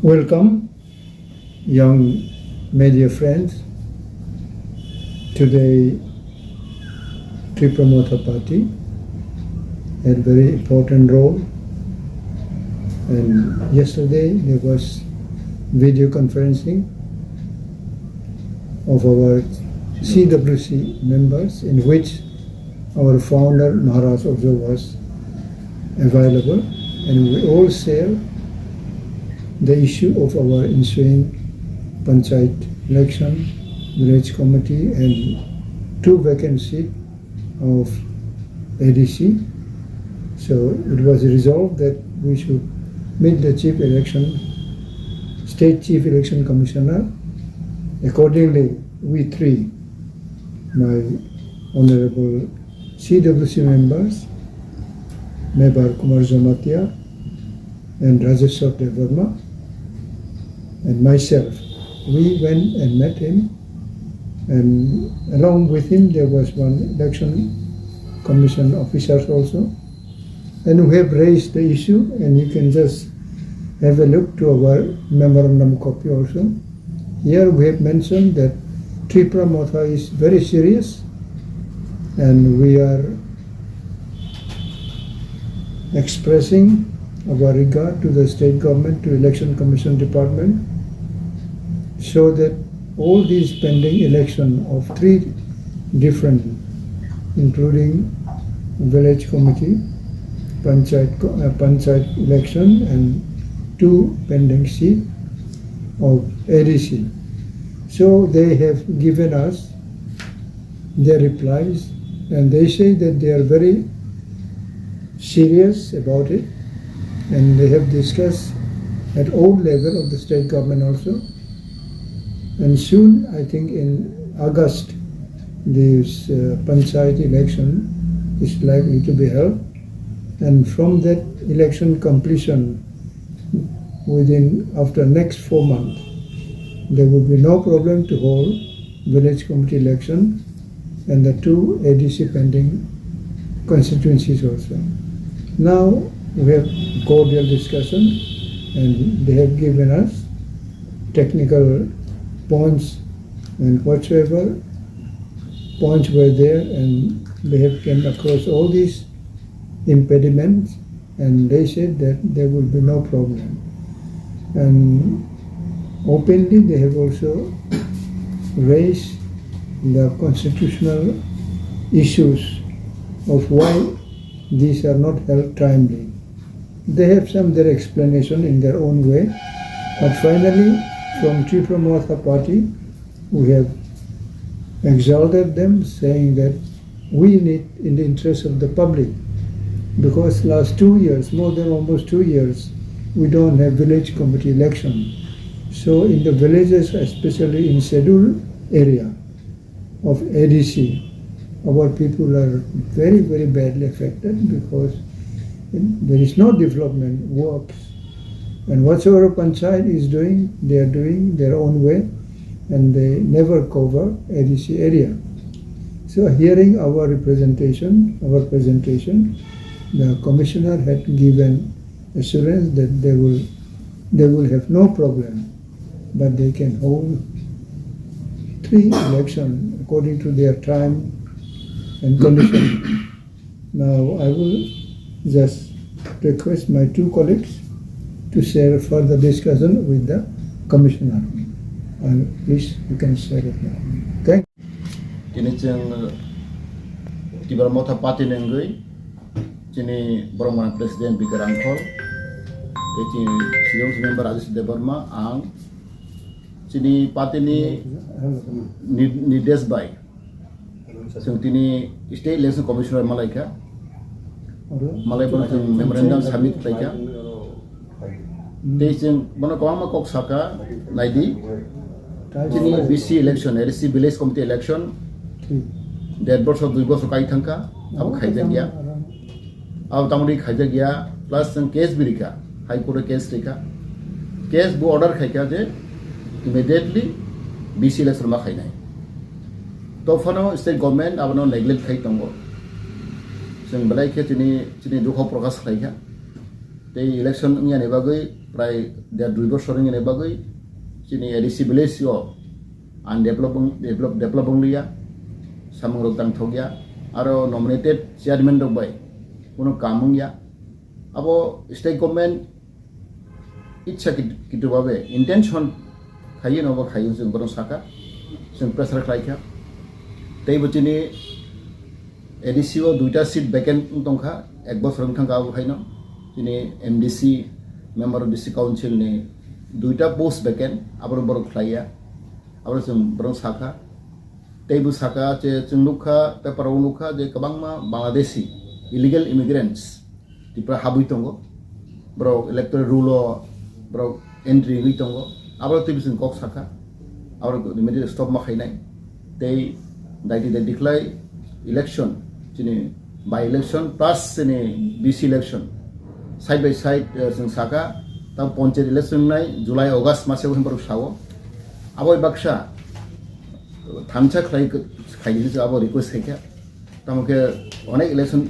Welcome, young media friends. Today, Tipra Motha Party had a very important role. And yesterday there was video conferencing of our CWC members, in which our founder Maharaj also was available, and we all share the issue of our ensuing panchayat election, village committee, and 2 vacant seats of ADC. So it was resolved that we should meet the State Chief Election Commissioner. Accordingly, we 3, my honorable CWC members, Member Kumar Jamatia and Rajeshwar Devarma, and myself, we went and met him, and along with him there was one election commission officers also, and we have raised the issue, and you can just have a look to our memorandum copy also. Here we have mentioned that Tipra Motha is very serious, and we are expressing our regard to the state government, to election commission department, so that all these pending election of 3 different, including village committee, panchayat election, and 2 pending seats of ADC. So they have given us their replies, and they say that they are very serious about it, and they have discussed at all level of the state government also. And soon, I think in August, this panchayat election is likely to be held, and from that election completion, after next 4 months, there will be no problem to hold village committee election and the 2 ADC pending constituencies also. Now we have cordial discussion, and they have given us technical points, and whatsoever points were there, and they have come across all these impediments, and they said that there will be no problem. And openly they have also raised the constitutional issues of why these are not held timely. They have their explanation in their own way, but finally from Tipra Motha Party we have exalted them, saying that we need, in the interest of the public, because last 2 years, more than almost 2 years, we don't have village committee election. So in the villages, especially in scheduled area of ADC, our people are very, very badly affected, because there is no development works. And whatsoever panchayat is doing, they are doing their own way, and they never cover ADC area. So hearing our presentation, the commissioner had given assurance that they will have no problem, but they can hold 3 elections according to their time and condition. Now I will just request my 2 colleagues to share further discussion with the commissioner. And please, you can share it now. Thank you. Kini jeng Tipra Motha Party nenggui, kini Borong Presiden BK Hrangkhol, kini Sidong Member Rajeshwar Devarma, ang kini party ni Nides Bai, sing kini State Election Commissioner Malaysia, pun memorandum submit Malaysia. Dejeng mana kawang makok sakha naidi, kini BC election, ADC village committee election, 1.5 বছর 2 বছর kai thangka, ab khaija gya, ab tamri khaija gya, plus case birika, high court case reka, case bu order khaika je immediately BC election ma khainai. To fano state government abano neglect khai tongo. Sing balai ke chini dukho prakash khaika. Te election nya ne bagui প্রায় 2 বছরनि बागै chini edisi belesio and developing liya samung tang thogya aro nominated chairman dok bai kono kamung ya abo state government ইচ্ছা কিন্তু ভাবে intention খাইয়ে নবা খাইয়ে जों বরং সাকা जों প্রেসার খাইখা তাই বচিনি এডিসিও দুইটা সিট ভ্যাকেন্ট দंखा এক বছর থাকা হাইনো যিনি MDC member of district council नि দুইটা পোস্ট ভ্যাকেন্ট আবার বরং খাইয়া আবার जों বরং সাকা তাইবু সাকা যে जों नुखा पेपाराव नुखा যে गोबांमा Bangladeshi illegal immigrants Tipra habui tongo bro electoral rule bro entry wi tongo abro tibisen kok saka abro immediate stop ma khainai tei daiti declare election chini by election plus chini BC election side by side जों saka ta panchayat election nai July August mase hembro sawo aboi baksa thamcha khaini je abo request khaika tamoke onek election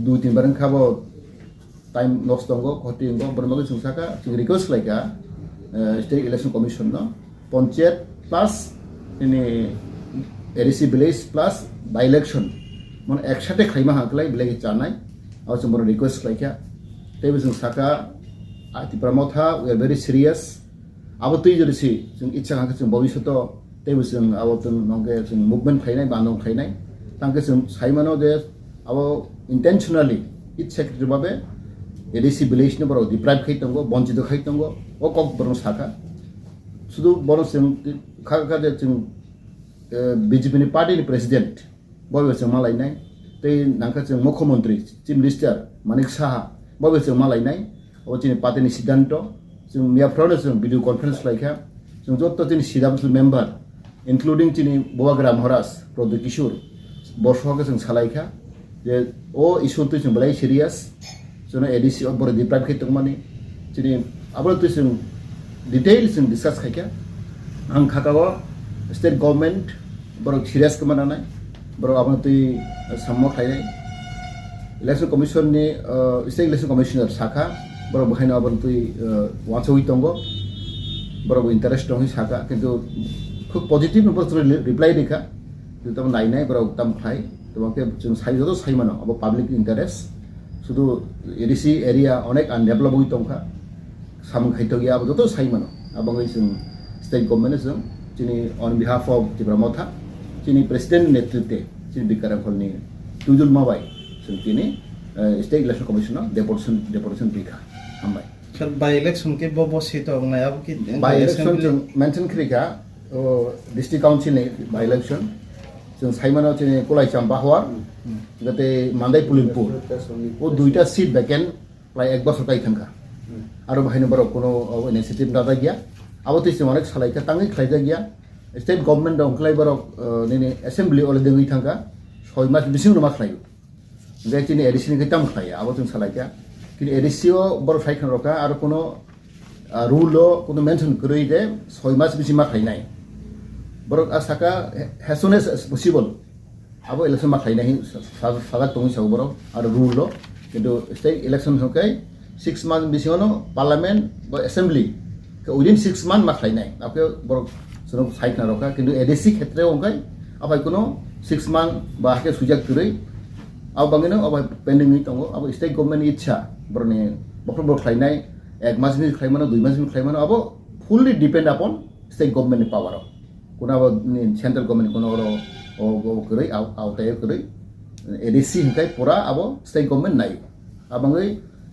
2-3 barang khabo time loss dong khoti dong bermaga जों saka जों request laika state election commission no panchayat plus ini edisi village plus by election mon eksathai khaima haklai bilai chanai abo जों boro request laika teibo जों saka Tipra motha we are very serious abo tui jodi si जों ichha hangka जों bhabishyato teibo जों abo जों nongke जों movement khainai bandong khainai tangke जों saimano de abo intentionally ichha babe edisi village ni boro deprive khai tongo bonchito khai tongo o kok boro saka sudu boro जों kha de जों BJP ni party ni president boy जों malainai tei nangka जों mukhyamantri chief minister Manik Saha boy जों malainai o chini party ni siddhanto जों miaphrano जों video conference laika जों jotto chini sidabsu member including chini Boagra Maharaj Prodyo Kishore borshoke जों salaika je o issue tu जों belai serious जों ADC और बड़े deprive के तंगमानी चीनी अब तो जों डिटेल जों डिस्कस खाइका आं खाकागो स्टेट गवर्नमेंट बड़े सीरियस के माना नहीं बड़े अब तो सम्मो खाइले इलेक्शन कमीशन ने स्टेट इलेक्शन कमिशनर साखा बड़े बहाइना अब तो वांस हुई तंगो बड़े इंटरेस्ट होई साखा किंतु खूब पॉजिटिव नंबर तो रिप्लाई देखा जो तब नाइनाई बड़े तम खाई तो वहाँ के जों साइज तो साइज मानो अब पब्लिक इंटरेस्ट শুধু এডিসি এরিয়া অনেক আনডেভেলপ হই দंखा সাম খাইতো গিয়া আবো তো সাইমানো আবঙ্গই जों স্টেট গভর্নমেন্ট जों যিনি অন বিহাফ অফ টিপ্রা মথা যিনি প্রেসিডেন্ট নেতৃত্বে যিনি BK Hrangkholनि টুজুল মাবাই जों তিনি স্টেট ইলেকশন কমিশনার ডেপুটেশন বিখা হামবাই सर बाय इलेक्शन के बो सीटो नायाब की बाय इलेक्शन जों मेंशन खरिका डिस्ट्रिक्ट काउंसिल नि बाय इलेक्शन जों साइमानो चेने कोलाई चाम्बा हवार गते मान्दाई पुलिमपुर ओ दुईटा सीट भैकेंट प्राय एक बছর काई थांखा आरो बाहायनो बरो कोनो इनिशिएटिभ दादा गया आबो तिसे अनेक सालायका तांगै खायजा गया स्टेट गवर्नमेंट दंखलाय बरो नेने असेंबली अलरेडी गई थांखा 6 मास बिसिं नमा खायो जायतिनि एडिसिनि गैताम खाया आबो जों सालायका कि एडिसिओ बरो फाइखान रका आरो कोनो रुलो कोनो मेंशन करै जे 6 मास बिसिं मा खायनाय बरो आसाका as soon as possible abo election ma khaina hi saga tongi sago boro ar rule lo kintu state election hokai 6 months bisiono parliament bo assembly within 6 months ma khaina apke boro sono site na roka kintu edc khetre hokai abai kono 6 months ba ke sujak turei abo bangeno abo pending ni tongo abo state government ichha boro ne boro khainai 1 month ni khaimano 2 months ni khaimano abo fully depend upon state government power kuna central government कोनो ओ करै आवताय करै ADC हिंखाय पुरा आबो state government नाय आबंगै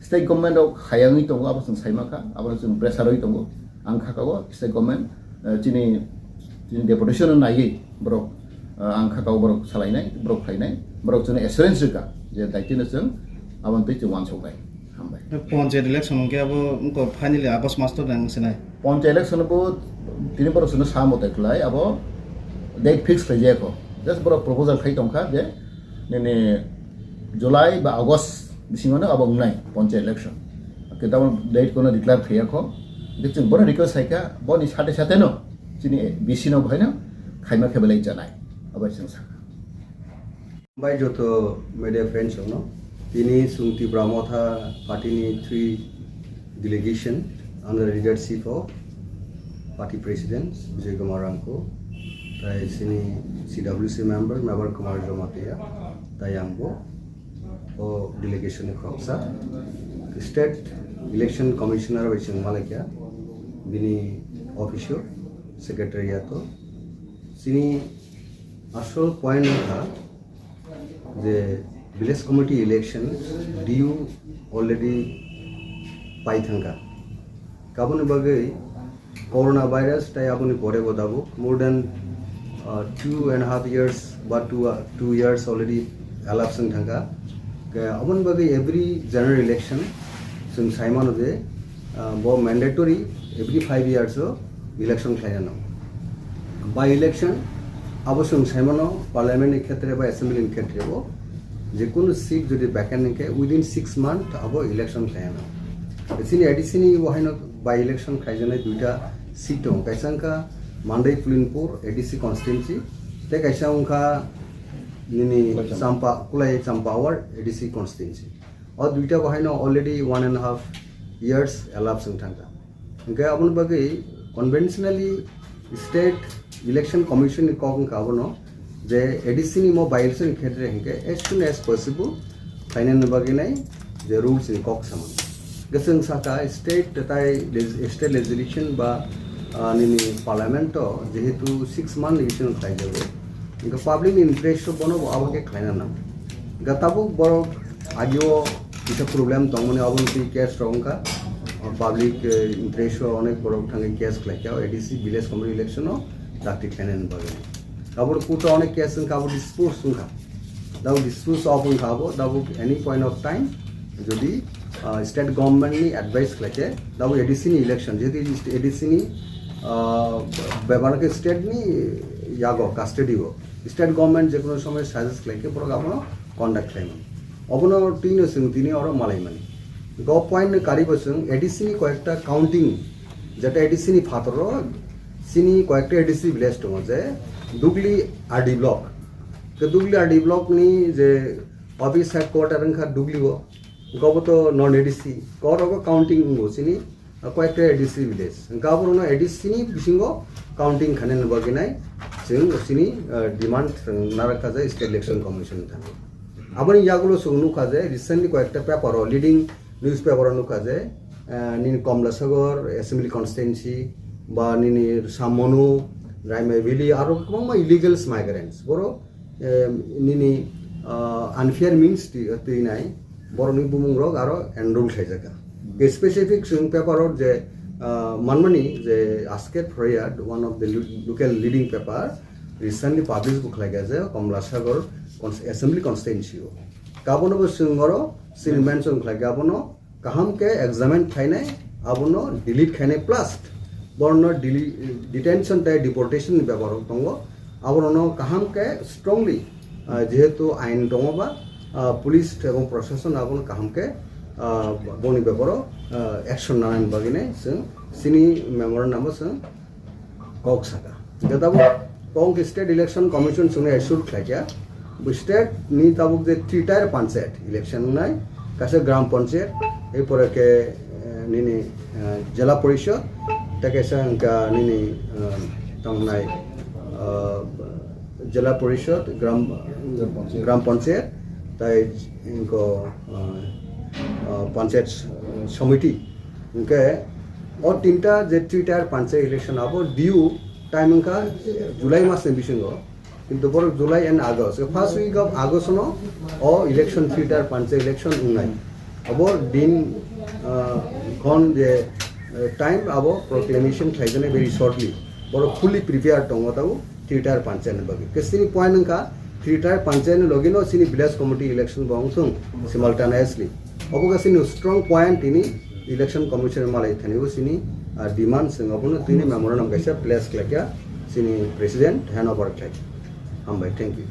state government आव खायांगै दंगो आबो जों साइमाखा आबो जों प्रेसारै दंगो आं खाकागो स्टेट गवर्नमेंट चिनि डेपुटेशन नायै ब्रो आं खाकाव ब्रो सालायनाय ब्रो खायनाय ब्रो जों एसुरेंस रिका जे दायतिनो जों आबंतै जों वानसौगाय हामबाय पंचायत इलेक्शन के अब उनको फाइनली आगस्ट मास तो नंगसनाय पंचायत इलेक्शन बो তিনি बरो सुनो सामोते खलाय अब डेट फिक्स खायजायाखो जस्ट बरो प्रपोजल खाय दंखा जे नेने जुलाई बा अगस्त बिसिङावनो अब उंनाय पंचायत इलेक्शन केताव डेट कोनो डिक्लेयर खायाखो जों बरो रिक्वेस्ट हायका बनि साथे साथेनो जिनि बिसि नो भायनो खायमा खेबलाय जानाय अब जों साखा बाय जतो मीडिया फ्रेंड्स नो तिनी सुंति ब्राह्मथा पार्टीनि 3 delegation under the leadership of party president BK Hrangkhol, tai sini CWC member Kumar Jomatia, tai ambo o delegation khoksa state election commissioner Waching Malakia, bini official secretariat sini আসল point था যে village committee election due already পাইথাঙ্কা কাবনে বাগে corona virus তাই আপনি পরে বদাবো more than 2.5 years বা 2 years already elapsed thangka আপনি বাগে every general election जों साइमानो जे बो mandatory every 5 years election खायनो by election अब जों साइमानो पार्लियामेंट क्षेत्र बा असेंबली क्षेत्र बो जे कोनो सीट जदि वैकेंट के within 6 months अब इलेक्शन खायनो एसिनी एडिसिनी वहायनो बाय इलेक्शन खायजने दुइटा सीट दं कायसांका मान्दै पुलिनपुर एडिसी कन्स्टिट्युएन्सी ते कायसांका निनि चाम्पा कुलाय चाम्पावर एडिसी कन्स्टिट्युएन्सी और दुइटा वहायनो ऑलरेडी 1.5 years elapsed थांगा ओके अपन बागे कन्वेंशनली स्टेट इलेक्शन कमिशन कौन काबनो जे एडिसिनी मो बाय इलेक्शन क्षेत्र हेके as soon as possible final बागे नै जे रूल्स इन कॉक समान गसं साका स्टेट ताई स्टेट लेजिस्लेशन बा निनि पार्लियामेंट जेहेतु 6 month इलेक्शन खाइ जाबो इनका पब्लिक इंटरेस्ट बनो आबके खाइना ना गताबो बरो आजिओ इसे प्रॉब्लम तंगने अबनति केस रंका पब्लिक इंटरेस्ट अनेक बरो थांगे केस खाइया एडिसी विलेज कमिटी इलेक्शन दाक्ति खाइनान बागे काबो कुट अनेक केस काबो डिस्प्यूट सुंखा दाउ डिस्प्यूट अपन खाबो दाउ एनी पॉइंट ऑफ टाइम जदि स्टेट गवर्नमेंट नि एडवाइस खाइके दाउ एडिसी नि इलेक्शन जेति एडिसी नि बेबार के स्टेट नि यागो कस्टडी हो स्टेट गवर्नमेंट जे कोनो समय साजेस्ट खाइके पर आपनो कंडक्ट खाइनो अबनो तीन सिंग तिनी और मालाय माने गो पॉइंट कारिबसं एडिसी नि कयेकटा काउंटिंग जेटा एडिसी नि फातरो सिनी कयेकटा एडिसी विलेज दङ जे दुगली आरडी ब्लक के दुगली आरडी ब्लक नि जे ऑफिस हेडक्वार्टर खा दुगली हो गबतो नन एडिसी करगो काउंटिंग हो सिनी कयेकटा एडिसी विलेज गाबरनो एडिसी नि बिसिंगो काउंटिंग खानेन बगिनाय जों सिनी डिमांड नारका जे स्टेट इलेक्शन कमिशन थाङो आबनि यागुलो सुनु खाजे रिसेंटली कयेकटा पेपर लीडिंग न्यूज पेपर नुखा जे निन कमलासागर असेंबली कन्स्टिट्युएन्सी बा निनि सामनु रायमायविली आरो गोबां इलिगेल्स माइग्रेंट्स बरो निनि अनफेयर मीन्स तैनाय बरनि बुमुंरक आरो एनरोल खायजागा स्पेसिफिक जों पेपारर जे मानमानि जे आस्केट फरियाद one of the local leading paper recently publish book लायगा जे कमलासागर असेंबली कन्स्टिट्युएन्सी गाबोनो जोंरो सिनि मेंशन खायगा गाबोनो काहाम के एग्जामिन खायनाय आबोनो डिलीट खायनाय प्लस बरनो डिटेंशन टाइ डिपोर्टेशन पेपर दंगो आबोनो काहाम के स्ट्रांगली जेहेतु आइन दङबा पुलिस एवं प्रशासन आबोनो काहाम के बनि पेपर एक्शन नाइन बागिने जों सिनि मेमोरेंडम जों कक साका गदाबो कक स्टेट इलेक्शन कमिशन जोंने एश्योर खायगा स्टेट नि ताबुक जे 3 टायर पंचायत इलेक्शन नाय कासे ग्राम पंचायत ए परे के निनि जिला परिषद तकेसंका निनि तंगनाय जिला परिषद ग्राम पंचायत ताई इनको पंचायत समिति इनके और 3टा जे 3 टायर पंचायत इलेक्शन अब ड्यू टाइम का जुलाई मास ने बिसिंगो किंतु बर July and August first week of August नो और इलेक्शन 3 टायर पंचायत इलेक्शन उनाय अब दिन कौन जे टाइम अब प्रोक्लेमेशन खाइजने वेरी शॉर्टली बर फुली प्रिपेयर दङताउ 3 टायर पंचायत बगे केसिनि पॉइंट का 3 टायर पंचायत लगिनो सिनि विलेज कमिटी इलेक्शन बंगसुं सिमल्टेनियसली अबगासिनि स्ट्रॉंग पॉइंट इनि इलेक्शन कमिशन मालाय थानिबो सिनि डिमांड जों अबनो तिनि मेमोरेंडम गायसा प्लेस क्लाक्या सिनि प्रेसिडेंट हैंड ओवर क्लाक हामबाय थैंक यू